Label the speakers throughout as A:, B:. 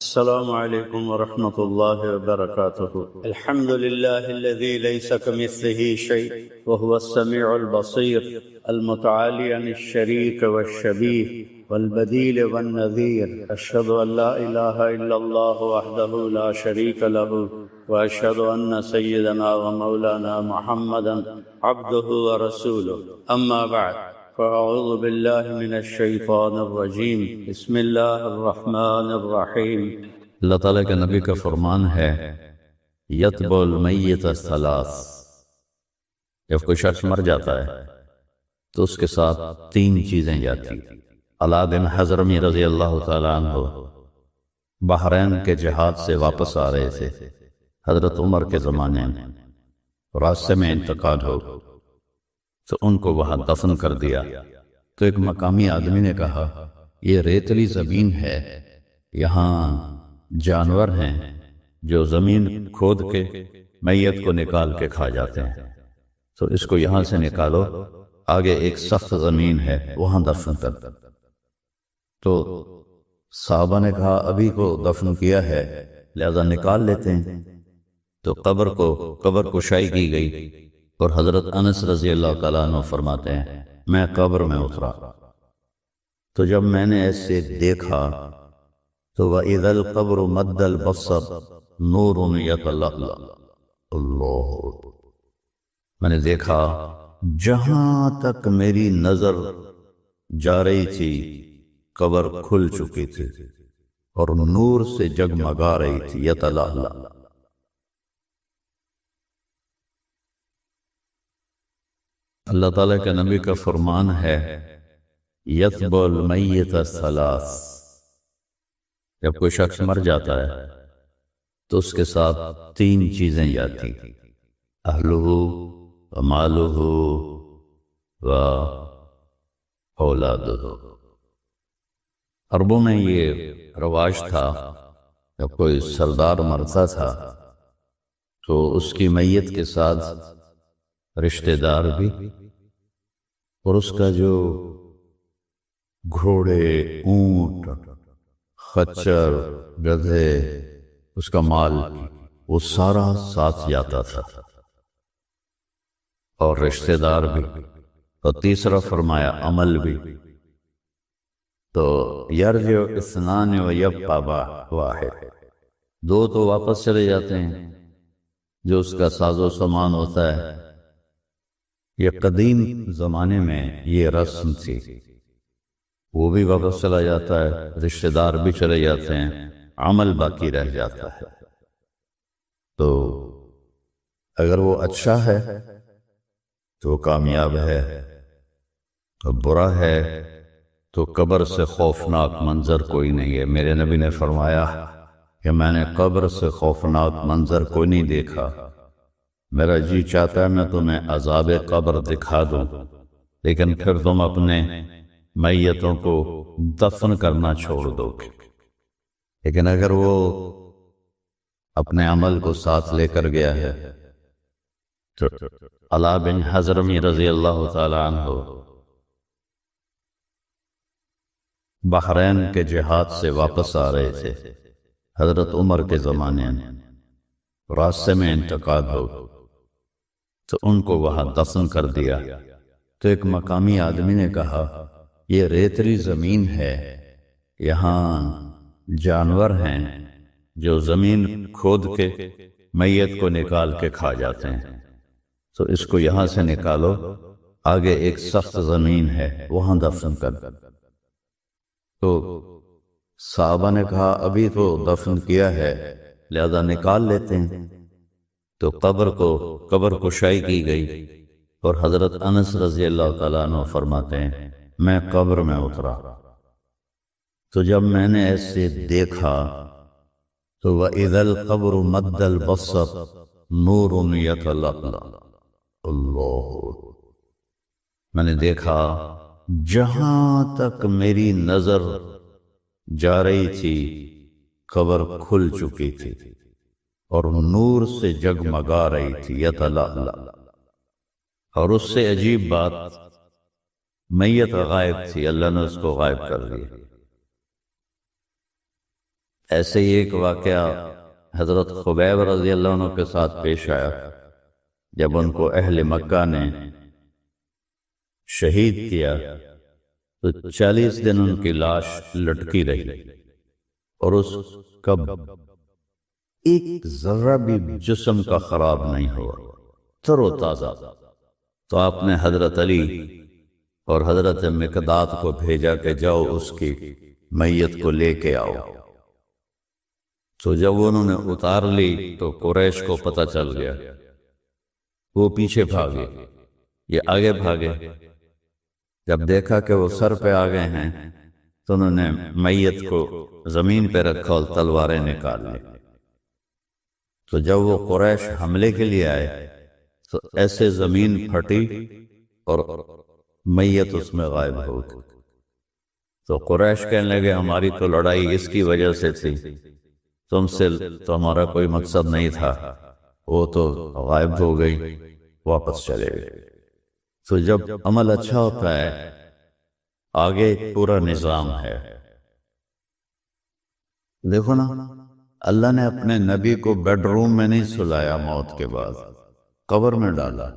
A: السلام عليكم ورحمة الله وبركاته. الحمد لله الذي ليس كمثله شيء وهو السميع البصير المتعالي عن الشريك والشبيه والبديل والنذير. أشهد أن لا إله إلا الله وحده لا شريك له، وأشهد أن سيدنا ومولانا محمدا عبده ورسوله. أما بعد، فأعوذ بالله من الشیطان الرجیم. بسم اللہ الرحمن الرحیم.
B: اللہ تعالیٰ کے نبی کا فرمان ہے یتبع المیت الثلاث، جب کوئی شخص مر جاتا ہے تو اس کے ساتھ تین چیزیں جاتی. علا بن حضرمی رضی اللہ تعالیٰ عنہ بحرین کے جہاد سے واپس آ رہے تھے حضرت عمر کے زمانے میں. راستے میں انتقال ہو تو ان کو وہاں دفن کر دیا. تو ایک مقامی آدمی نے کہا یہ ریتلی زمین ہے، یہاں جانور ہیں جو زمین کھود کے میت کو نکال کے کھا جاتے ہیں، تو اس کو یہاں سے نکالو، آگے ایک سخت زمین ہے وہاں دفن کر. تو صحابہ نے کہا ابھی کو دفن کیا ہے لہذا نکال لیتے ہیں. تو قبر کشائی کی گئی اور حضرت انس رضی اللہ تعالیٰ عنہ فرماتے ہیں میں قبر میں اترا تو جب میں نے ایسے دیکھا تو وَإِذَا الْقَبْرُ مَدَّ الْبَصَرُ نُورٌ يَتَلَأْلَأُ. اللہ، میں نے دیکھا جہاں تک میری نظر جا رہی تھی قبر کھل چکی تھی اور نور سے جگمگا رہی تھی. یتلألأ. اللہ تعالیٰ کے نبی کا فرمان ہے یتبع المیت الثلاث، جب کوئی شخص مر جاتا ہے تو اس کے ساتھ تین چیزیں جاتی: اہلہ ومالہ و اولادہ. عربوں میں یہ رواج تھا جب کوئی سردار مرتا تھا تو اس کی میت کے ساتھ رشتہ دار بھی اور اس کا جو گھوڑے، اونٹ، خچر، گدھے، اس کا مال وہ سارا ساتھ جاتا تھا اور رشتہ دار بھی. اور تیسرا فرمایا عمل بھی. تو یرجع اثنان و یبقی واحد، دو تو واپس چلے جاتے ہیں جو اس کا ساز و سامان ہوتا ہے. یہ قدیم زمانے میں یہ رسم تھی، وہ بھی واپس چلا جاتا ہے، رشتہ دار بھی چلے جاتے ہیں، عمل باقی رہ جاتا ہے. تو اگر وہ اچھا ہے تو کامیاب ہے، اور برا ہے تو قبر سے خوفناک منظر کوئی نہیں ہے. میرے نبی نے فرمایا کہ میں نے قبر سے خوفناک منظر کوئی نہیں دیکھا، میرا جی چاہتا ہے میں تمہیں عذاب قبر دکھا دوں لیکن پھر تم اپنے میتوں کو دفن کرنا چھوڑ دو. لیکن اگر وہ اپنے عمل کو ساتھ لے کر گیا ہے تو علا بن حضرمی رضی اللہ تعالی عنہ بحرین کے جہاد سے واپس آ رہے تھے حضرت عمر کے زمانے میں. راستے میں انتقال ہو تو ان کو وہاں دفن کر دیا. تو ایک مقامی آدمی نے کہا یہ ریتلی زمین ہے، یہاں جانور ہیں جو زمین کھود کے میت کو نکال کے کھا جاتے ہیں، تو اس کو یہاں سے نکالو، آگے ایک سخت زمین ہے وہاں دفن کر. تو صحابہ نے کہا ابھی تو دفن کیا ہے لہذا نکال لیتے ہیں. تو قبر کشائی کی گئی اور حضرت انس رضی اللہ تعالیٰ عنہ فرماتے ہیں میں قبر میں اترا تو جب میں نے ایسے دیکھا تو وَإِذَا الْقَبْرُ مَدَّ الْبَصَرُ نُورٌ يَتَلَأْلَأُ. اللہ، میں نے دیکھا جہاں تک میری نظر جا رہی تھی قبر کھل چکی تھی اور نور سے جگمگا رہی تھی. یتلألأ. اور اس سے عجیب بات میت غائب تھی، اللہ نے اس کو غائب کر دیا. ایسے ہی ایک واقعہ حضرت خبیب رضی اللہ عنہ کے ساتھ پیش آیا جب ان کو اہل مکہ نے شہید کیا تو 40 دن ان کی لاش لٹکی رہی اور اس کا ایک ذرہ بھی جسم کا خراب نہیں ہوا، تر و تازہ۔ تو آپ نے حضرت علی اور حضرت مقداد کو بھیجا کہ جاؤ اس کی میت کو لے کے آؤ۔ تو جب انہوں نے اتار لی تو قریش کو پتہ چل گیا، وہ پیچھے بھاگے، یہ آگے بھاگے۔ جب دیکھا کہ وہ سر پہ آ گئے ہیں تو انہوں نے میت کو زمین پہ رکھا اور تلواریں نکال لی۔ تو جب وہ قریش حملے کے لیے آئے تو ایسے زمین پھٹی اور میت اس میں غائب ہو گئی۔ تو قریش کہنے لگے ہماری تو لڑائی اس کی وجہ سے تھی، تم سے تو ہمارا کوئی مقصد نہیں تھا، وہ تو غائب ہو گئی، واپس چلے گئے۔ تو جب عمل اچھا ہوتا ہے آگے پورا نظام ہے۔ دیکھو نا، اللہ نے اپنے نبی کو بیڈ روم میں نہیں سلایا، موت کے بعد قبر میں ڈالا۔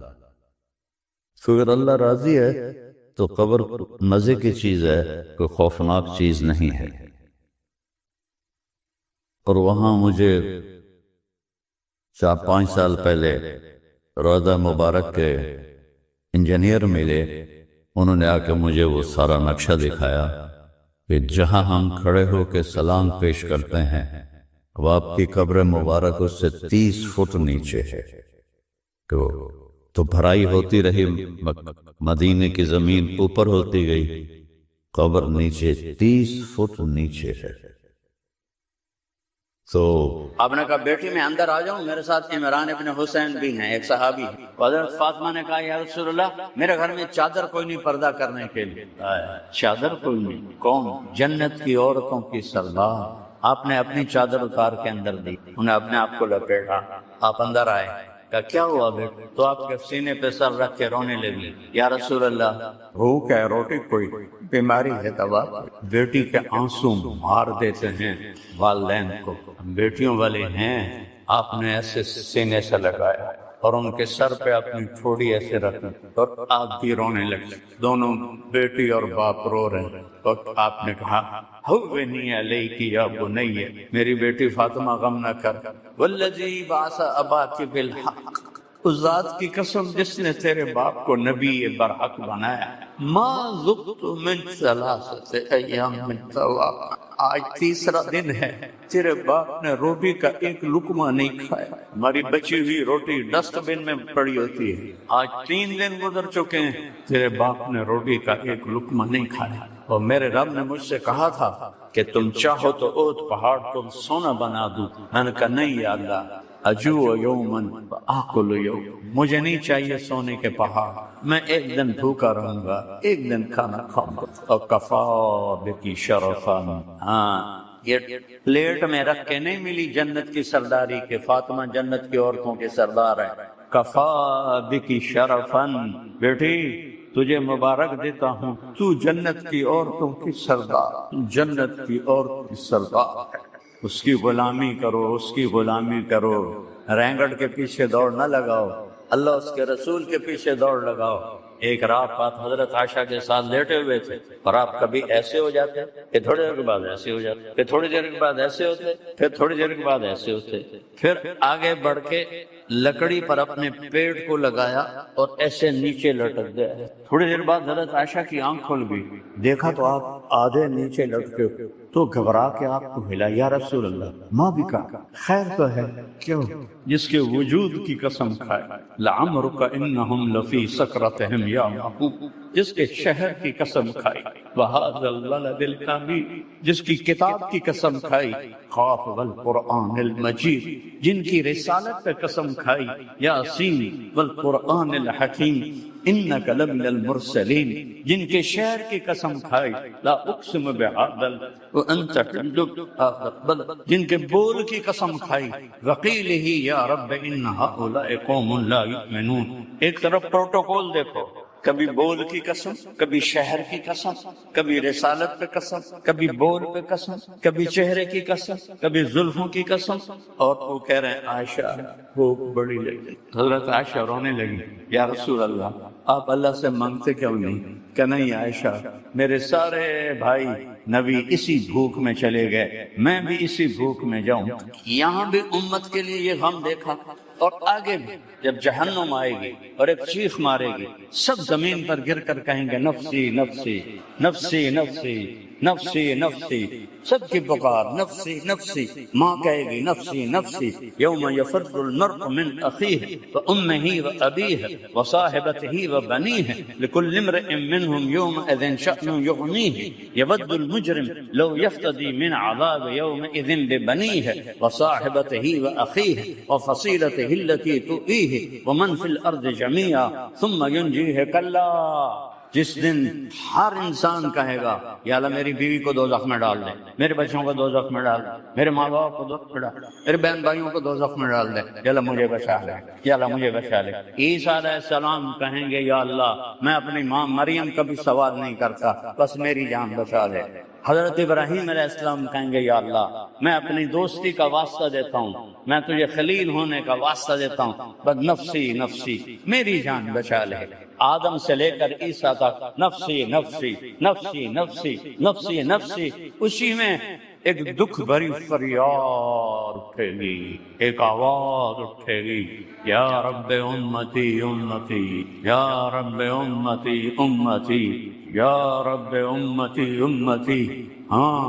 B: تو اگر اللہ راضی ہے تو قبر مزے کی چیز ہے، کوئی خوفناک چیز نہیں ہے۔ اور وہاں مجھے 4-5 سال پہلے روضہ مبارک کے انجینئر ملے، انہوں نے آ کے مجھے وہ سارا نقشہ دکھایا کہ جہاں ہم کھڑے ہو کے سلام پیش کرتے ہیں وہ آپ کی قبر مبارک اس سے 30 فٹ نیچے ہے۔ تو بھرائی ہوتی رہی، مدینے کی زمین اوپر ہوتی گئی، قبر نیچے 30 فٹ نیچے ہے۔ تو
A: آپ نے کہا بیٹی میں اندر آ جاؤں، میرے ساتھ عمران ابن حسین بھی ہیں، ایک صحابی۔ حضرت فاطمہ نے کہا یا رسول اللہ میرے گھر میں چادر کوئی نہیں پردہ کرنے کے لیے۔ چادر کوئی نہیں؟ کون؟ جنت کی عورتوں کی سردار۔ آپ نے اپنی چادر اتار کے اندر دی، انہیں اپنے آپ کو لپیٹا، آپ اندر آئے۔ کہا کیا ہوا بیٹا؟ تو آپ کے سینے پہ سر رکھ کے رونے لگی۔ یا رسول اللہ بھوک ہے، روٹی کوئی بیماری ہے دوا۔ بیٹی کے آنسو مار دیتے ہیں والدین کو، بیٹیوں والے ہیں۔ آپ نے ایسے سینے سے لگایا اور ان کے سر پہ اپنی ٹھوڑی ایسے رکھی اور آپ بھی رونے لگے۔ دونوں بیٹی اور باپ رو رہے ہیں اور آپ نے کہا ہوّنی علیک یا بنی، میری بیٹی فاطمہ غم نہ کر، والذی بعث اباک بالحق، اس ذات کی قسم جس نے تیرے باپ کو نبی برحق بنایا، ما ذقت من 3 ایام من طواف، آج 3 دن ہے تیرے باپ نے روٹی کا ایک لقمہ نہیں کھایا۔ ہماری بچی ہوئی روٹی ڈسٹ بن میں پڑی ہوتی ہے، آج 3 دن گزر چکے ہیں تیرے باپ نے روٹی کا ایک لقمہ نہیں کھایا۔ اور میرے رب نے مجھ سے کہا تھا کہ تم چاہو تو احد پہاڑ کو سونا بنا دوں، میں نے کہا نہیں یا اللہ، اجوع یومن آکل یوم، مجھے نہیں چاہیے سونے کے پہاڑ، میں ایک دن بھوکا رہوں گا، ایک دن کھانا کھاؤں گا۔ اور کفا بکی شرفا، ہاں یہ پلیٹ میں رکھ کے نہیں ملی جنت کی سرداری کے فاطمہ جنت کی عورتوں کے سردار ہے۔ کفا بکی شرفا، بیٹی تجھے مبارک دیتا ہوں، تو جنت کی عورتوں کی سردار، جنت کی عورتوں کی سردار ہے۔ اس کی غلامی کرو، اس کی غلامی کرو، رینگڑ کے پیچھے دوڑ نہ لگاؤ، اللہ اس کے رسول کے پیچھے دوڑ لگاؤ۔ ایک رات آپ حضرت عائشہ کے ساتھ لیٹے ہوئے تھے اور آپ کبھی ایسے ہو جاتے کہ تھوڑی دیر کے بعد ایسے ہو جاتے، پھر تھوڑی دیر کے بعد ایسے ہوتے، پھر تھوڑی دیر کے بعد ایسے ہوتے، پھر آگے بڑھ کے لکڑی پر اپنے پیٹ کو لگایا اور ایسے نیچے لٹک گئے۔ تھوڑی دیر بعد حضرت عائشہ کی آنکھ کھل گئی، دیکھا تو آپ آدھے نیچے لٹکے، تو گھبرا کے آپ کو ہلا، یا رسول اللہ ماں بھی کہا خیر تو ہے؟ کیوں؟ جس کے وجود کی قسم کھائے، لعمرک انہم لفی سکرتہم یعمہون، جس کے شہر کی قسم کھائی، وہذا الولد الکامل، جس کی کتاب کی قسم کھائی، قاف والقرآن المجید، جن کی رسالت پہ قسم کھائی، یاسین والقرآن الحکیم، انک لمن المرسلین، جن کے شہر کی قسم کھائی، لا اقسم بہذا وانت حل بلد، جن کے بول کی قسم کھائی، وقیلہ یا رب ان ہؤلاء قوم لا یؤمنون۔ ایک طرف پروٹوکول دیکھو کبھی بول کی قسم، کبھی شہر کی قسم، کبھی رسالت پہ قسم، کبھی بول پہ قسم، کبھی چہرے کی قسم، کبھی زلفوں کی قسم. اور وہ کہہ رہے ہیں عائشہ بھوک بڑی لگی. حضرت عائشہ رونے لگی، یا رسول اللہ آپ اللہ سے مانگتے کیوں نہیں؟ کہ نہیں عائشہ، میرے سارے بھائی نبی اسی بھوک میں چلے گئے، میں بھی اسی بھوک میں جاؤں. یہاں بھی امت کے لیے یہ غم دیکھا، اور آگے بھی جب جہنم آئے گی اور ایک چیخ مارے گی، سب زمین پر گر کر کہیں گے نفسی نفسی نفسی نفسی نفسی نفسی، سب کی پکار نفسی نفسی. ماں کہے گی نفسی نفسی. یوم یفر المرء من اخیہ وامہ وابیہ وصاحبتہ وبنیہ لکل امرئ منہم یومئذ شأن یغنیہ یود المجرم لو یفتدی من عذاب یومئذ ببنیہ وصاحبتہ واخیہ وفصیلتہ التي تؤویہ ومن فی الارض جميعا ثم ینجیہ. کلا، جس دن ہر انسان کہے گا یا اللہ میری بیوی کو دوزخ میں ڈال دے، میرے بچوں کو دوزخ میں ڈال دے، میرے ماں باپ کو دوزخ میں ڈال دے، میرے بہن بھائیوں کو دوزخ میں ڈال دے، یا اللہ مجھے بچا لے، یا اللہ مجھے بچا لے. عیسیٰ علیہ السلام کہیں گے یا اللہ میں اپنی ماں مریم کا بھی سوال نہیں کرتا، بس میری جان بچا لے. حضرت ابراہیم علیہ السلام کہیں گے یا اللہ میں اپنی دوستی کا واسطہ دیتا ہوں، میں تجھے خلیل ہونے کا واسطہ دیتا ہوں، بس نفسی نفسی میری جان بچا لے. آدم سے لے کر عیسیٰ تک نفسی نفسی نفسی نفسی نفسی نفسی. اسی میں ایک دکھ بھری فریاد اٹھے گی، ایک آواز اٹھے گی، یا رب امتی امتی، یا رب امتی امتی، یا رب امتی امتی. ہاں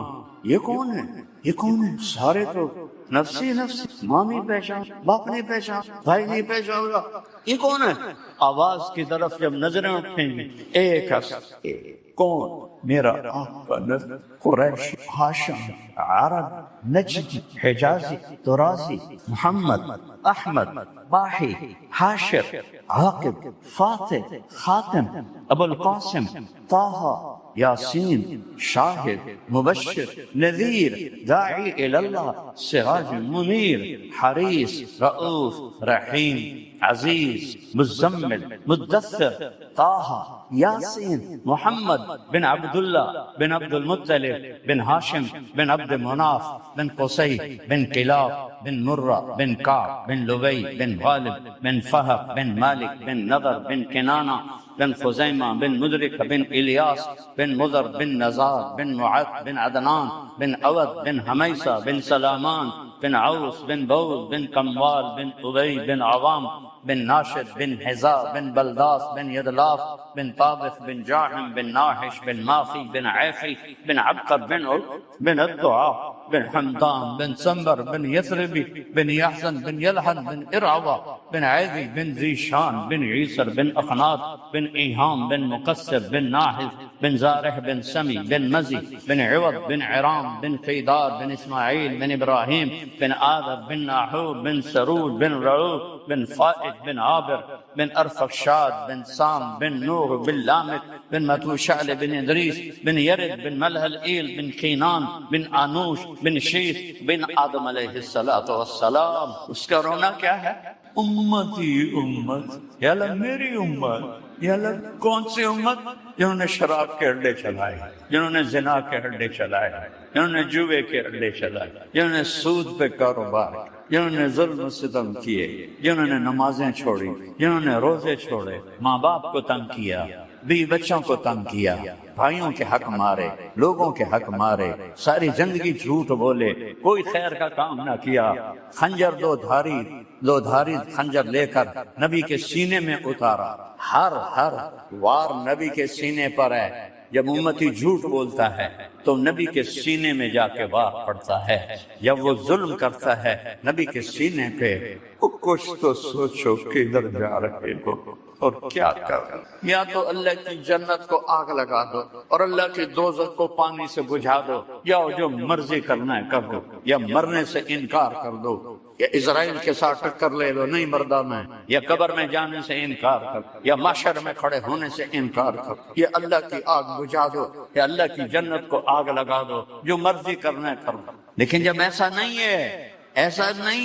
A: یہ کون ہے؟ یہ کون ہے؟ سارے تو نفسی نفسی، ماں نہیں پہچان، باپ نہیں پہچان، بھائی نہیں پہچان گا، یہ کون ہے؟ آواز کی طرف جب نظریں اٹھیں گی، ایک کون؟ میرا آقا نبی، قریش، ہاشم، عرب، نجدی، حجازی، تراسی، محمد، احمد، باحی، حاشر، عاقب، فاتح، خاتم، ابو القاسم، طه، یاسین، شاہد، مبشر، نذیر، داعی اللہ، سراج منیر، حریص، رؤوف، رحیم، عزیز، مزمل، مدثر، طه، یاسین، محمد بن عبداللہ بن عبد المطلب بن ہاشم بن عبد مناف بن قصی بن کلاب بن مرہ بن کعب بن لبی بن غالب بن فہب بن مالک بن نضر بن کنانہ بن خزیمہ بن مدرک بن الیاس بن مضر بن نزار بن معد بن عدنان بن عود بن حمیسہ بن سلامان بن عوس بن بود بن کموال بن ابی بن عوام بن ناشد بن حذاء بن بلداس بن یدلاف بن طابخ بن جاحم بن ناحش بن ماخی بن عیفی بن عبقر بن الدعاء بن حمدان بن سنبر بن یثربی بن یحزن بن یلحن بن ارعوہ بن عیدی بن ذیشان بن عیسر بن اخنات بن ایہام بن مقصر بن ناحذ بن زارح بن سمی بن مزی بن عوض بن عرام بن فیدار بن اسماعیل بن ابراہیم بن آدب بن ناحور بن سرود بن رعوب بن فائد بن عابر بن ارفخشاد بن سام بن نوح بن لامک بن متوشعل بن ادریس بن یرد بن ملہل ایل بن کینان بن آنوش بن شیث بن آدم علیہ السلام. اس کا رونا کیا ہے؟ امتی امت، یا اللہ میری امت، یا اللہ کون سی امت؟ جنہوں نے شراب کے اڈے چلائے، جنہوں نے زنا کے اڈے چلائے، جنہوں نے جوے کے اڈے چلائے، جنہوں نے سود پہ کاروبار، جنہوں نے ظلم و ستم کیے، جنہوں نے نمازیں چھوڑی، جنہوں نے روزے چھوڑے، ماں باپ کو تنگ کیا، بیوی بچوں کو تنگ کیا، بھائیوں کے حق مارے، لوگوں کے حق مارے، ساری زندگی جھوٹ بولے، کوئی خیر کا کام نہ کیا، خنجر دو دھاری خنجر لے کر نبی کے سینے میں اتارا. ہر وار نبی کے سینے پر ہے. جب امتی جھوٹ بولتا ہے تو نبی کے سینے میں جا کے وار پڑتا ہے. جب وہ ظلم کرتا ہے نبی کے سینے پہ، کچھ تو سوچو کدھر جا رہے ہو اور کیا کر رہے ہو. یا تو اللہ کی جنت کو آگ لگا دو اور اللہ کی دوزخ کو پانی سے بجھا دو، یا جو مرضی کرنا ہے کر دو، یا مرنے سے انکار کر دو، یا اسرائیل کے ساتھ ٹکر لے لو نہیں مردہ میں، یا قبر میں جانے سے انکار کر، یا محشر میں کھڑے ہونے سے انکار کر، یا اللہ کی آگ بجھا دو، یا اللہ کی جنت کو آگ لگا دو، جو مرضی کرنا ہے کر دو. لیکن جب ایسا نہیں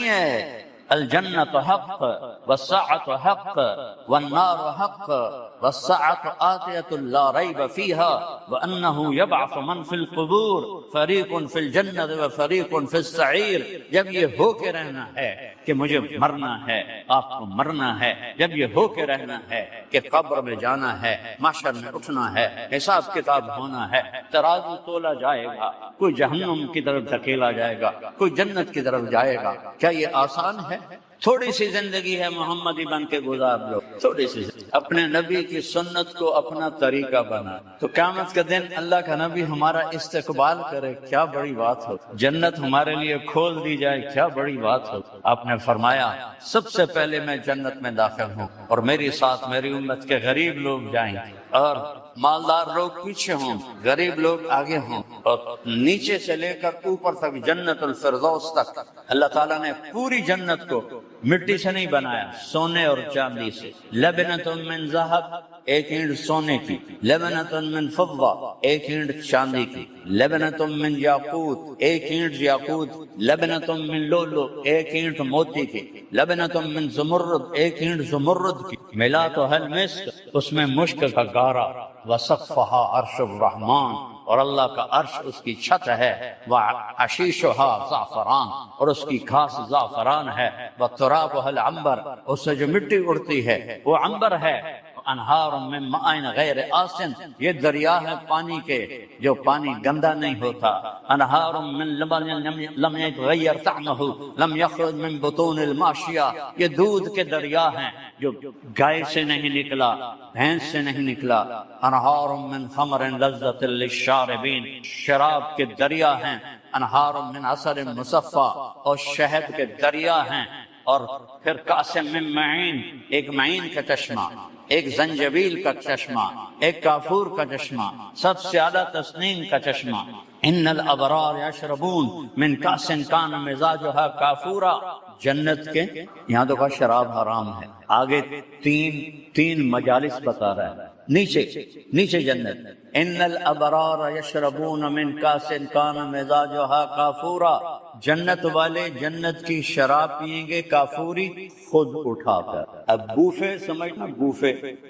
A: ہے الجنت حق والساعۃ حق والنار حق والساعۃ آتیۃ لا ریب فیہا وانہ یبعث من فی القبور فریق فی الجنت وفریق فی السعیر. جب یہ ہو کے رہنا ہے کہ مجھے مرنا ہے، آپ کو مرنا ہے، جب یہ ہو کے رہنا ہے کہ قبر میں جانا ہے، محشر میں اٹھنا ہے، حساب کتاب ہونا ہے، ترازو تولا جائے گا، کوئی جہنم کی طرف دھکیلا جائے گا، کوئی جنت کی طرف جائے گا. کیا یہ آسان ہے؟ تھوڑی سی زندگی ہے، محمدی بن کے گزار لو، تھوڑی سی. اپنے نبی کی سنت کو اپنا طریقہ بنا تو قیامت کے دن اللہ کا نبی ہمارا استقبال کرے، کیا بڑی بات ہو. جنت ہمارے لیے کھول دی جائے، کیا بڑی بات ہو. آپ نے فرمایا سب سے پہلے میں جنت میں داخل ہوں اور میری ساتھ میری امت کے غریب لوگ جائیں اور مالدار لوگ پیچھے ہوں، غریب لوگ آگے ہوں، اور نیچے سے لے کر اوپر تک جنت الفردوس تک اللہ تعالیٰ نے پوری جنت کو مٹی سے نہیں بنایا، سونے اور چاندی سے. لبنۃ من ذہب، ایک اینٹ سونے کی، لبنۃ من فضہ، ایک اینٹ چاندی کی، لبنۃ من یاقوت، ایک اینٹ یاقوت، لبنۃ من لؤلؤ، ایک اینٹ موتی کی، لبنۃ من زمرد، ایک اینٹ زمرد کی، ملاۃ المسک، اس میں مشک کا گارا، وسقفہا عرش الرحمن، اور اللہ کا عرش اس کی چھت ہے، وعشیشہا زعفران، اور اس کی گھاس زعفران ہے، وترابہا العنبر، اس سے جو مٹی اڑتی ہے وہ عنبر ہے، انہار من ماء غیر آسن، یہ دریا ہے پانی کے جو پانی گندا نہیں ہوتا. انہار من لبن لم يتغیر طعمہ لم یخرج من بطون الماشیہ، یہ دودھ کے دریا ہیں جو گائے سے نہیں نکلا، بھینس سے نہیں نکلا. انہار من خمر لذۃ للشاربین، شراب کے دریا ہیں. انہار من عسل مصفى، اور شہد کے دریا ہیں. اور پھر قاسم من معین، ایک معین کا چشمہ، ایک زنجبیل کا چشمہ، ایک کافور کا چشمہ، سب سے اعلیٰ تسنیم کا چشمہ. ان الابرار یشربون من کأس کان مزاجها کافورا. جنت کے یہاں تو کا شراب حرام ہے، آگے تین مجالس بتا رہا ہے. نیچے جنت، ان الابرار یشربون من کأس کان مزاجها کافورا، جنت والے جنت کی شراب پیئیں گے کافوری خود اٹھا کر. اب بوفے سمجھنا،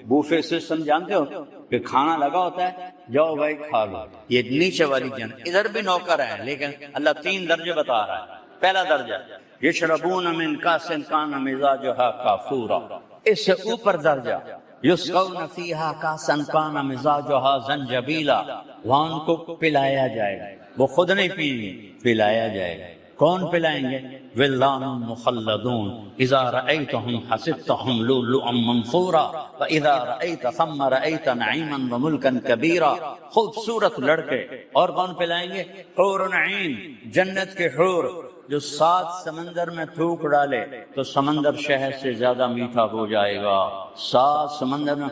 A: بوفے سسٹم جانتے ہو کہ کھانا لگا ہوتا ہے، جاؤ بھائی کھا لو. یہ نیچے والی جنت، ادھر بھی نوکر ہیں لیکن اللہ 3 درجے بتا رہا ہے. پہلا درجہ یشربون من کأس کان مزاجها کافورا، اس سے اوپر درجہ یسقون فیہا کأسا کان مزاجها زنجبیلا، وہاں ان کو پلایا جائے گا، وہ خود نہیں پئیں گے، پلایا جائے گا. کون پلائیں گے؟ ولدان مخلدون اذا رأیتهم حسبتهم لؤلؤا منثورا واذا رأیت ثم رأیت نعیما وملکا کبیرا. خوبصورت لڑکے. اور کون پلائیں گے؟ حور عین، جنت کے حور جو 7 سمندر میں تھوک ڈالے تو سمندر شہد سے زیادہ میٹھا ہو جائے گا. 7 سمندر میں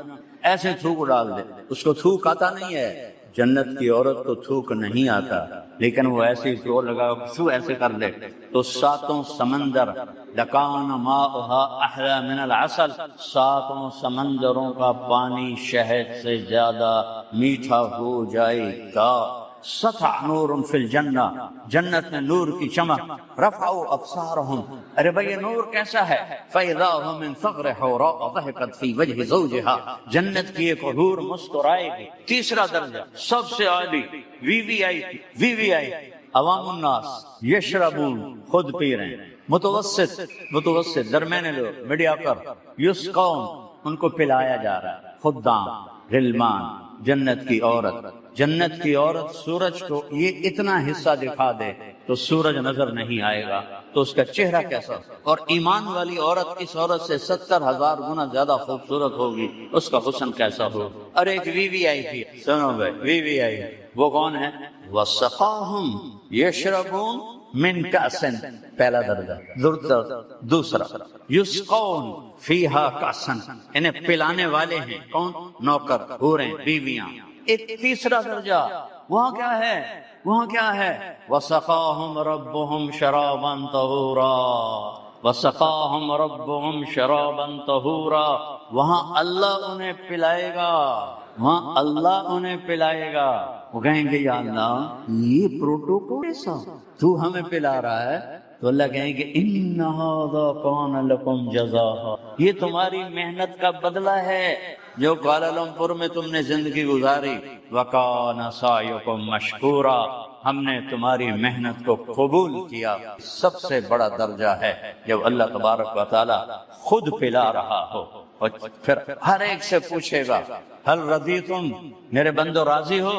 A: ایسے تھوک ڈال دے، اس کو تھوک آتا نہیں ہے. جنت کی عورت کو تھوک نہیں آتا لیکن وہ ایسے ہی زور لگا ایسے کر دے تو 7 سمندر لکان ماؤها احلی من العسل، 7 سمندروں کا پانی شہد سے زیادہ میٹھا ہو جائے گا. سطح نور فی الجنہ، جنت میں نور کی چمک. رفعوا ابصارهم، ارے بھائی یہ نور کیسا ہے؟ فاذا هم من فقر حوراء ضحكت في وجه زوجها، جنت کی ایک حور مسکرائے گی. تیسرا درجہ سب سے عالی وی وی آئی عوام الناس یشربون، خود پی رہے ہیں. متوسط درمیانے لوگ، میڈیا کر. یسقون، ان کو پلایا جا رہا ہے. خدام، غلمان، جنت کی عورت سورج کو یہ اتنا حصہ دکھا دے تو سورج نظر نہیں آئے گا تو اس کا چہرہ کیسا. اور ایمان والی عورت اس عورت سے 70,000 گنا زیادہ خوبصورت ہوگی، اس کا حسن کیسا ہو. اور ایک وی وی آئی تھی، سنو بھائی، وی آئی وہ کون ہے؟ وَسَقَاهُمْ يَشْرَبُونَ من کأس، پہلا درجہ. دوسرا یسقون فیہا کأسا، انہیں پلانے والے ہیں. کون؟ نوکر، حوریں، بیویاں. ایک تیسرا درجہ وہاں کیا ہے؟ وسقاہم ربہم شرابا طہورا، وسقاہم ربہم شرابا طہورا. وہاں اللہ انہیں پلائے گا. وہ کہیں گے یا اللہ یہ پروٹوکول ایسا تو ہمیں پلا رہا ہے، تو اللہ کہیں گے ان ھذا کان لکم جزاء، یہ تمہاری محنت کا بدلہ ہے جو کوالالمپور میں تم نے زندگی گزاری، وکان سعیکم مشکورا، ہم نے تمہاری محنت کو قبول کیا۔ سب سے بڑا درجہ ہے جب اللہ تبارک و تعالی خود پلا رہا ہو اور پھر ہر ایک سے پوچھے گا ہل رضیتم، میرے بندو راضی ہو؟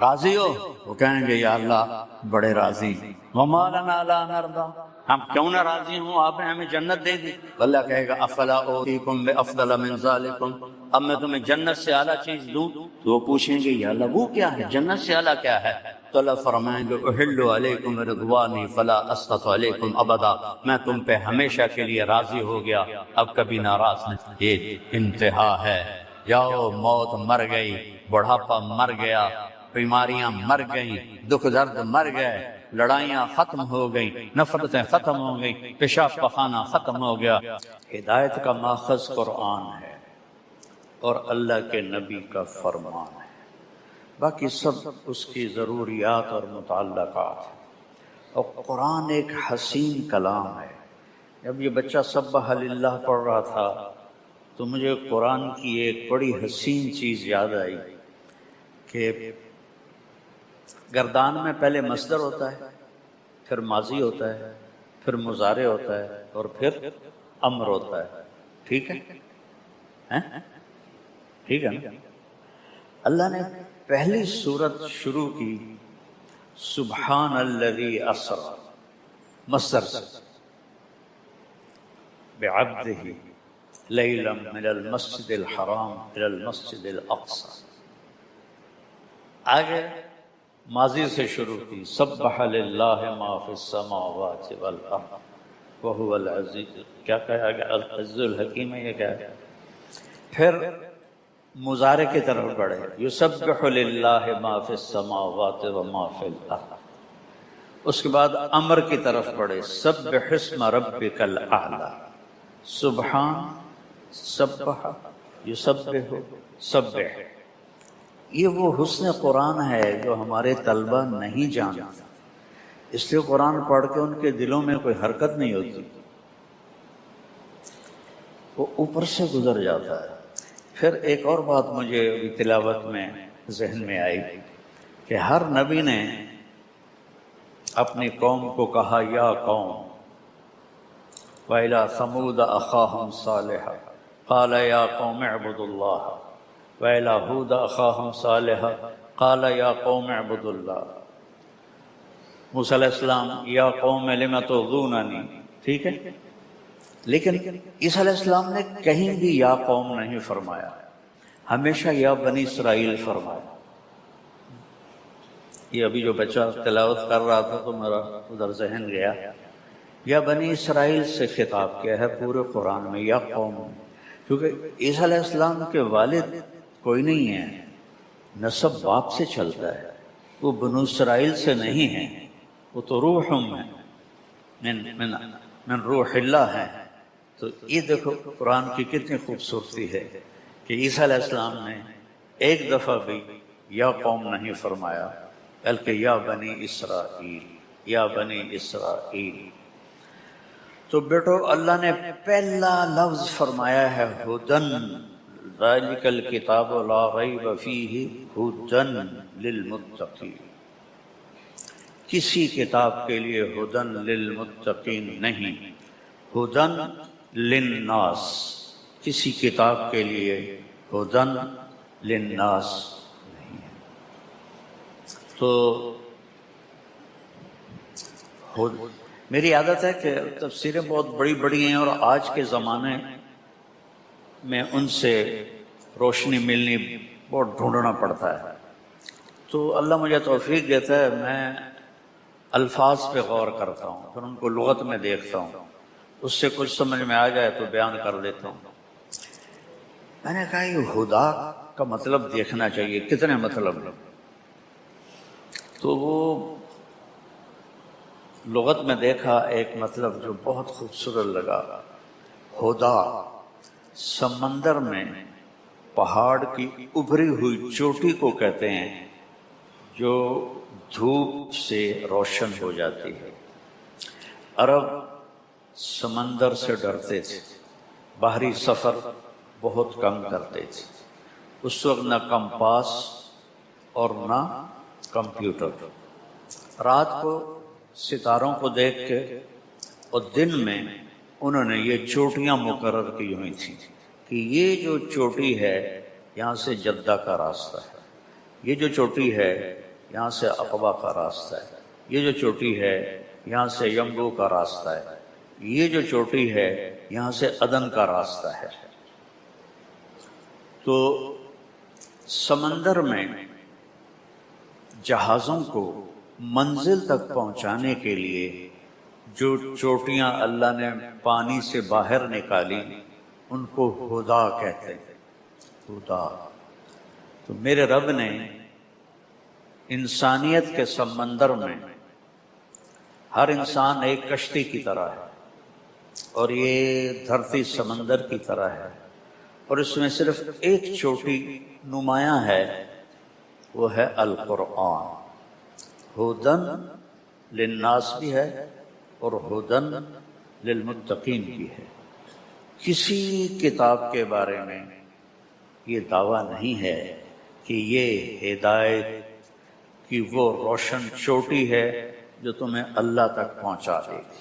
A: راضی ہو؟ وہ کہیں گے یا اللہ بڑے راضی، وما لنا لا نرضى، ہم کیوں نہ راضی ہوں، آپ نے ہمیں جنت دے دی۔ اللہ کہے گا افلا اوتیکم بافضل من ذالکم، اب میں تمہیں جنت سے اعلیٰ چیز دوں؟ تو وہ پوچھیں گے یا اللہ وہ کیا ہے، جنت سے اعلیٰ کیا ہے؟ تو اللہ فرمائیں گے احل علیکم رضوانی فلا اسخط علیکم ابدا، میں تم پہ ہمیشہ کے لیے راضی ہو گیا، اب کبھی ناراض نہیں۔ یہ انتہا ہے، جاؤ موت مر گئی، بڑھاپا مر گیا، بیماریاں مر گئیں، دکھ درد مر گئے، لڑائیاں ختم ہو گئیں، نفرتیں ختم ہو گئیں، پیشاب پخانہ ختم ہو گیا۔ ہدایت کا ماخذ قرآن ہے اور اللہ کے نبی کا فرمان ہے، باقی سب اس کی ضروریات اور متعلقات ہیں۔ اور قرآن ایک حسین کلام ہے۔ جب یہ بچہ سبح للہ پڑھ رہا تھا تو مجھے قرآن کی ایک بڑی حسین چیز یاد آئی کہ گردان میں پہلے مصدر ہوتا ہے، پھر ماضی ہوتا ہے، پھر مضارع ہوتا ہے اور پھر امر ہوتا ہے، ٹھیک ہے؟ ٹھیک ہے نا؟ اللہ نے پہلی سورت شروع کی سبحان الذی اسری، مصدر سے، بعبدہ لیلا من المسجد الحرام الى المسجد الاقصی، آگے ماضی سے شروع کی سبح للہ ما فی السماوات والارض وہو العزیز، کیا کہا گیا؟ العزیز الحکیم ہے، یہ کیا ہے؟ پھر مضارع کی طرف بڑھے یسبح للہ ما فی السماوات وما فی الارض، اس کے بعد امر کی طرف بڑھے سبح اسم ربک الاعلی، سبحان، سبح، یسبح، سبح۔ یہ وہ حسن قرآن ہے جو ہمارے طلبہ نہیں جانتے، اس لیے قرآن پڑھ کے ان کے دلوں میں کوئی حرکت نہیں ہوتی، وہ اوپر سے گزر جاتا ہے۔ پھر ایک اور بات مجھے تلاوت میں ذہن میں آئی کہ ہر نبی نے اپنی قوم کو کہا یا قوم، وَإِلَىٰ ثَمُودَ أَخَاهُمْ صَالِحًا قَالَ يَا قَوْمِ اعْبُدُوا اللَّهَ وَإِلَىٰ هُودَ أَخَاهُمْ صَالِحًا قَالَ يَا قَوْمِ اعْبُدُوا اللَّهَ، موسیٰ علیہ السلام یا قوم لم تؤذوننی، ٹھیک ہے؟ لیکن عیسیٰ علیہ السلام نے کہیں بھی یا قوم نہیں فرمایا، ہمیشہ یا بنی اسرائیل فرمایا۔ یہ ابھی جو بچہ تلاوت کر رہا تھا تو میرا ادھر ذہن گیا، یا بنی اسرائیل سے خطاب کیا ہے پورے قرآن میں، یا قوم، کیونکہ عیسیٰ علیہ السلام کے والد کوئی نہیں ہے، نسب باپ سے چلتا ہے، وہ بنو اسرائیل سے نہیں ہیں، وہ تو روح من روح اللہ ہے۔ تو یہ دیکھو قرآن کی کتنی خوبصورتی ہے کہ عیسیٰ علیہ السلام نے ایک دفعہ بھی یا قوم نہیں فرمایا، بلکہ یا بنی اسرائیل، یا بنی اسرائیل۔ تو بیٹو اللہ نے پہلا لفظ فرمایا ہے ہدن، ذالک الکتاب لا ریب فیہ ہدن للمتقین، کسی کتاب کے لیے ہدن للمتقین نہیں، ہدن للناس، کسی کتاب کے لیے ہدن للناس نہیں ہے۔ تو میری عادت ہے کہ تفسیریں بہت بڑی بڑی ہیں اور آج کے زمانے میں ان سے روشنی ملنی بہت ڈھونڈنا پڑتا ہے، تو اللہ مجھے توفیق دیتا ہے، میں الفاظ پہ غور کرتا ہوں، پھر ان کو لغت میں دیکھتا ہوں، اس سے کچھ سمجھ میں آ جائے تو بیان کر دیتا ہوں۔ میں نے کہا یہ خدا کا مطلب دیکھنا چاہیے، کتنے مطلب، تو وہ لغت میں دیکھا ایک مطلب جو بہت خوبصورت لگا، ہدا سمندر میں پہاڑ کی ابھری ہوئی چوٹی کو کہتے ہیں جو دھوپ سے روشن ہو جاتی ہے۔ عرب سمندر سے ڈرتے تھے، باہری سفر بہت کم کرتے تھے۔ اس وقت نہ کمپاس اور نہ کمپیوٹر، رات کو ستاروں کو دیکھ کے اور دن میں انہوں نے یہ چوٹیاں مقرر کی ہوئی تھیں کہ یہ جو چوٹی ہے یہاں سے جدہ کا راستہ ہے، یہ جو چوٹی ہے یہاں سے عقبہ کا راستہ ہے، یہ جو چوٹی ہے یہاں سے یمبو کا راستہ ہے، یہ جو چوٹی ہے یہاں سے عدن کا راستہ ہے۔ تو سمندر میں جہازوں کو منزل تک پہنچانے کے لیے جو چوٹیاں اللہ نے پانی سے باہر نکالی ان کو ہدا کہتے ہیں، ہدا۔ تو میرے رب نے انسانیت کے سمندر میں، ہر انسان ایک کشتی کی طرح ہے اور یہ دھرتی سمندر کی طرح ہے، اور اس میں صرف ایک چوٹی نمایاں ہے، وہ ہے القرآن۔ ہدن للناس بھی ہے اور ہدن للمتقین بھی ہے۔ کسی کتاب کے بارے میں یہ دعویٰ نہیں ہے کہ یہ ہدایت کی وہ روشن چوٹی ہے جو تمہیں اللہ تک پہنچا دے گی۔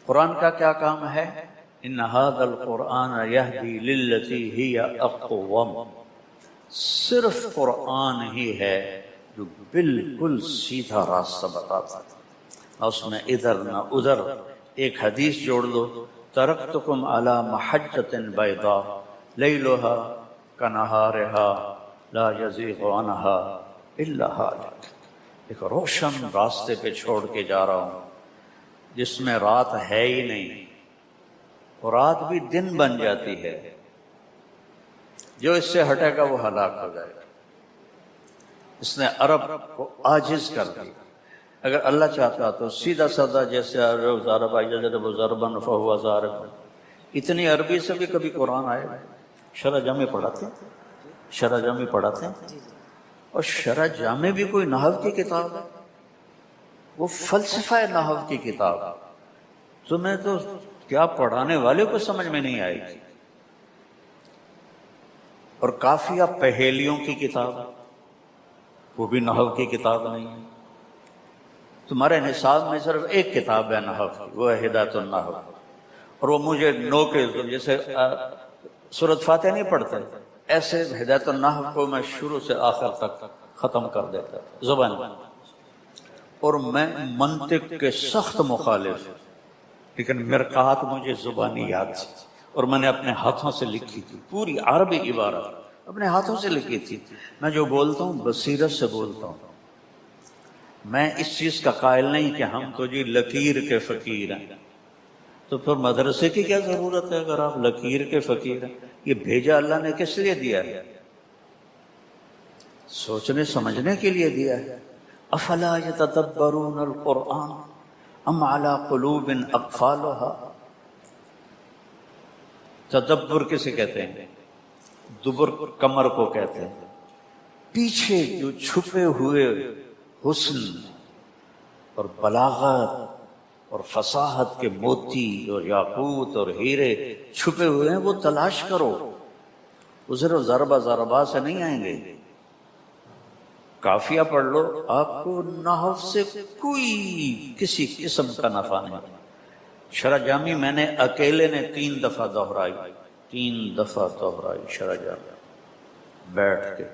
A: قرآن کا کیا کام ہے؟ ان ھذا القرآن یہدی للتی ہی اقوم، صرف قرآن ہی ہے جو بالکل سیدھا راستہ بتاتا ہے، اس میں ادھر نہ ادھر۔ ایک حدیث جوڑ دو، ترکتکم علی محجۃ بیضاء لیلھا کنہارھا لا یزیغ عنہا الا ھالک، ایک روشن راستے پہ چھوڑ کے جا رہا ہوں جس میں رات ہے ہی نہیں، اور رات بھی دن بن جاتی ہے، جو اس سے ہٹے گا وہ ہلاک ہو جائے گا۔ اس نے عرب کو عاجز کر دیا۔ اگر اللہ چاہتا تو سیدھا سادہ جیسے ضرب یضرب ضربا فہو ضارب، اتنی عربی سے بھی کبھی قرآن آئے گا؟ شرح جامع پڑھاتے ہیں، شرح جامع پڑھاتے ہیں، اور شرح جامع بھی کوئی نحو کی کتاب ہے؟ وہ فلسفہ نحو کی کتاب۔ تمہیں تو کیا پڑھانے والے کو سمجھ میں نہیں آئے گی۔ اور کافیہ پہیلیوں کی کتاب، وہ بھی نحو کی کتاب نہیں ہے۔ تمہارے نصاب میں صرف ایک کتاب ہے نحو کی، وہ ہے ہدایت النحو، اور وہ مجھے نو کے جیسے سورۃ فاتحہ نہیں پڑھتے ایسے ہدایت النحو کو میں شروع سے آخر تک ختم کر دیتا زبان میں، اور میں منطق کے سخت مخالف ہوں، لیکن مرقات مجھے زبانی یاد تھی اور میں نے اپنے ہاتھوں سے لکھی تھی، پوری عربی عبارت اپنے ہاتھوں سے لکھی تھی۔ میں جو بولتا ہوں بصیرت سے بولتا ہوں، میں اس چیز کا قائل نہیں کہ ہم تو جی لکیر کے فقیر ہیں۔ تو پھر مدرسے کی کیا ضرورت ہے اگر آپ لکیر کے فقیر ہیں؟ یہ بھیجا اللہ نے کس لیے دیا ہے؟ سوچنے سمجھنے کے لیے دیا ہے۔ افلا یتدبرون القرآن ام علی قلوب اقفالها، تدبر کسے کہتے ہیں؟ دبر کمر کو کہتے ہیں، پیچھے جو چھپے ہوئے حسن اور بلاغت اور فصاحت کے موتی اور یاقوت اور ہیرے چھپے ہوئے ہیں، وہ تلاش کرو۔ وہ صرف ضربہ ضربہ سے نہیں آئیں گے۔ کافیہ پڑھ لو، آپ کو نحو سے کوئی کسی قسم کا نفع نہیں۔ شرح جامی میں نے اکیلے نے 3 دفعہ دہرائی، 3 دفعہ دہرائی شرح جامی بیٹھ کے،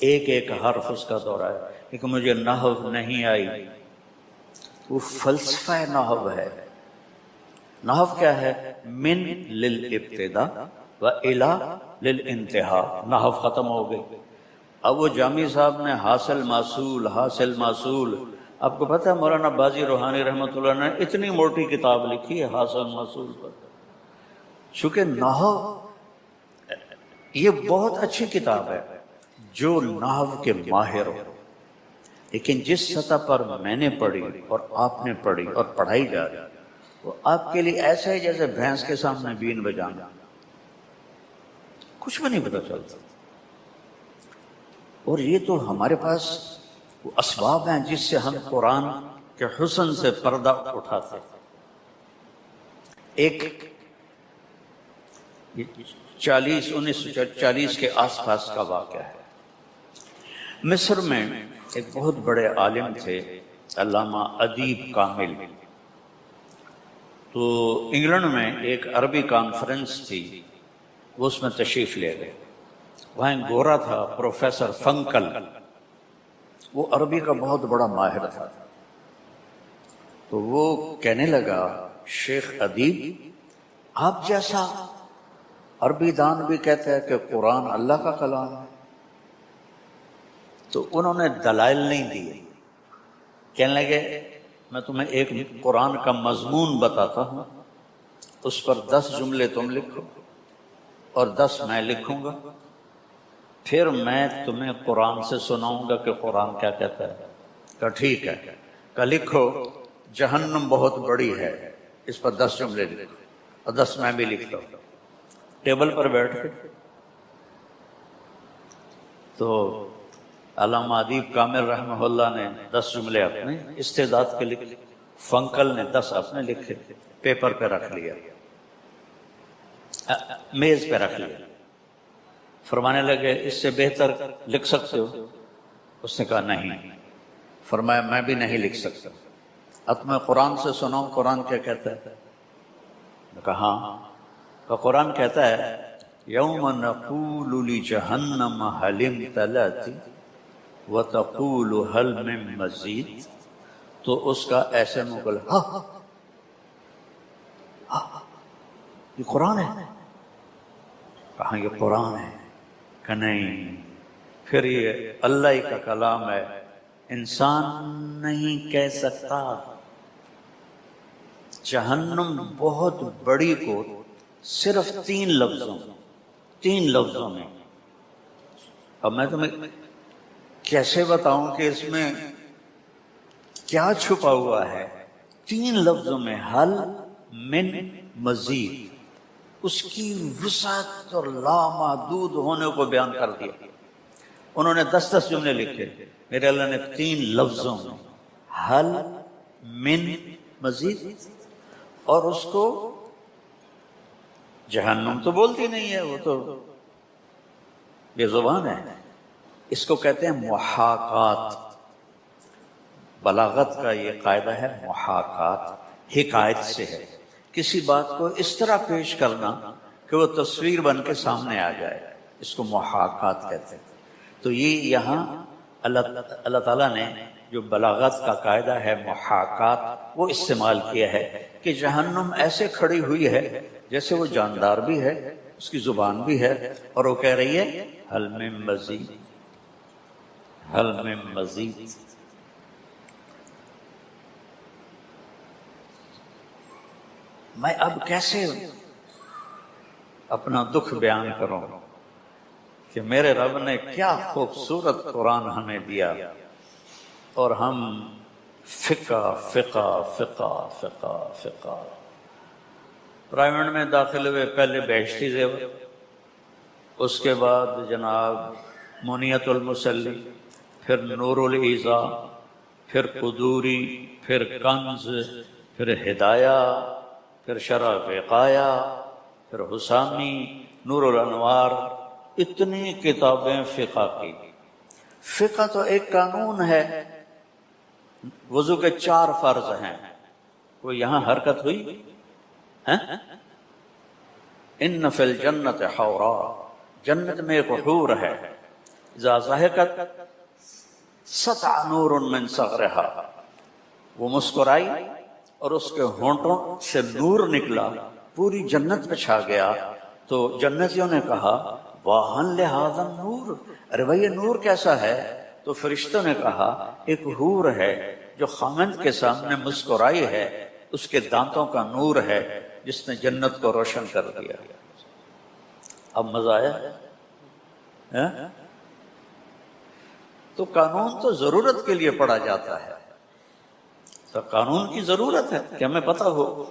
A: ایک ایک حرف اس کا دہرایا، لیکن مجھے نحو نہیں آئی۔ وہ فلسفہ نحو ہے۔ نحو کیا ہے؟ من للابتداء و الی للانتہاء، نحو ختم ہو گئی۔ اب وہ جامی صاحب نے حاصل محصول حاصل محصول، آپ کو پتہ ہے مولانا باجی روحانی رحمۃ اللہ نے اتنی موٹی کتاب لکھی ہے حاصل محصول پر۔ چونکہ نحو یہ بہت اچھی کتاب ہے جو نحو کے ماہر ہو، لیکن جس سطح پر میں نے پڑھی اور آپ نے پڑھی اور پڑھائی جا رہی، وہ آپ کے لیے ایسا ہے جیسے بھینس کے سامنے بین بجانا، کچھ بھی نہیں پتہ چلتا۔ اور یہ تو ہمارے پاس وہ اسباب ہیں جس سے ہم قرآن کہ حسن سے پردہ اٹھاتے. ایک 1940 کے آس پاس کا واقعہ ہے. مصر میں ایک بہت بڑے عالم تھے علامہ ادیب کامل. تو انگلینڈ میں ایک عربی کانفرنس تھی، وہ اس میں تشریف لے گئے. وہاں ایک گورا تھا پروفیسر فنکل، وہ عربی کا بہت بڑا ماہر تھا. تو وہ کہنے لگا شیخ ادیب آپ جیسا عربی دان بھی کہتا ہے کہ قرآن اللہ کا کلام ہے. تو انہوں نے دلائل نہیں دیے. کہنے لگے میں تمہیں ایک قرآن کا مضمون بتاتا ہوں، اس پر 10 جملے تم لکھو اور 10 میں لکھوں گا، پھر میں تمہیں قرآن سے سناؤں گا کہ قرآن کیا کہتا ہے. کہ ٹھیک ہے. کہ لکھو جہنم بہت بڑی ہے، اس پر 10 جملے لکھو اور 10 میں بھی لکھتا ہوں. ٹیبل پر بیٹھ کے تو علامہ ادیب کامل رحمہ اللہ نے 10 جملے اپنے استعداد کے لکھے، فنکل نے 10 اپنے لکھے، پیپر پہ رکھ لیا، میز پہ رکھ لیا. فرمانے لگے اس سے بہتر لکھ سکتے ہو؟ اس نے کہا نہیں. فرمایا میں بھی نہیں لکھ سکتا. اب میں قرآن سے سناؤں قرآن کیا کہتا ہے؟ میں کہا ہاں. تو قرآن کہتا ہے یوم نقول لجہنم هل امتلأت وتقول هل من مزید. تو اس کا ایسے مغل یہ قرآن ہے. کہاں یہ قرآن ہے؟ کہ نہیں. پھر یہ اللہ کا کلام ہے، انسان نہیں کہہ سکتا. جہنم بہت بڑی کو صرف 3 لفظوں میں. اب میں تمہیں کیسے بتاؤں کہ اس میں کیا چھپا ہوا ہے. 3 لفظوں میں حل من مزید، اس کی وسعت اور لامحدود ہونے کو بیان کر دیا. انہوں نے 10 جملے لکھے، میرے اللہ نے 3 لفظوں میں حل من مزید. اور اس کو جہنم تو بولتی نہیں ہے، وہ تو بے زبان ہے. اس کو کہتے ہیں محاکات. بلاغت کا یہ قاعدہ ہے محاکات، حکایت سے ہے. کسی بات کو اس طرح پیش کرنا کہ وہ تصویر بن کے سامنے آ جائے، اس کو محاکات کہتے ہیں. تو یہ یہاں اللہ تعالیٰ نے جو بلاغت کا قاعدہ ہے محاکات وہ استعمال کیا ہے کہ جہنم ایسے کھڑی ہوئی ہے جیسے وہ جاندار بھی ہے، اس کی زبان بھی ہے، اور وہ کہہ رہی ہے حل من مزید، حل من مزید. میں اب کیسے اپنا دکھ بیان کروں کہ میرے رب نے کیا خوبصورت قرآن ہمیں دیا، اور ہم فقہ فقہ فقہ فقہ فقہ. پرائیویٹ میں داخل ہوئے، پہلے بہشتی زیور، اس کے بعد جناب منیت المسلی، پھر نور الایضاء، پھر قدوری، پھر کنز، پھر ہدایہ، پھر شرح وقایہ، پھر حسامی، نور الانوار. اتنی کتابیں فقہ کی. فقہ تو ایک قانون ہے. وضو کے 4 فرض ہیں، وہ یہاں حرکت ہوئی. ان فی الجنت حورا، جنت میں ایک حور ہے، اذا ضحکت سطع نور من صغرها، وہ مسکرائی اور اس کے ہونٹوں سے نور نکلا، پوری جنت پہ چھا گیا. تو جنتیوں نے کہا واہن لہذا النور، ارے بھائی یہ نور کیسا ہے؟ تو فرشتوں نے کہا ایک حور ہے جو خامند کے سامنے مسکرائی ہے، اس کے دانتوں کا نور ہے جس نے جنت کو روشن کر دیا. اب مزہ آیا؟ تو قانون تو ضرورت کے لیے پڑھا جاتا ہے، تو قانون کی ضرورت ہے کہ ہمیں پتہ ہو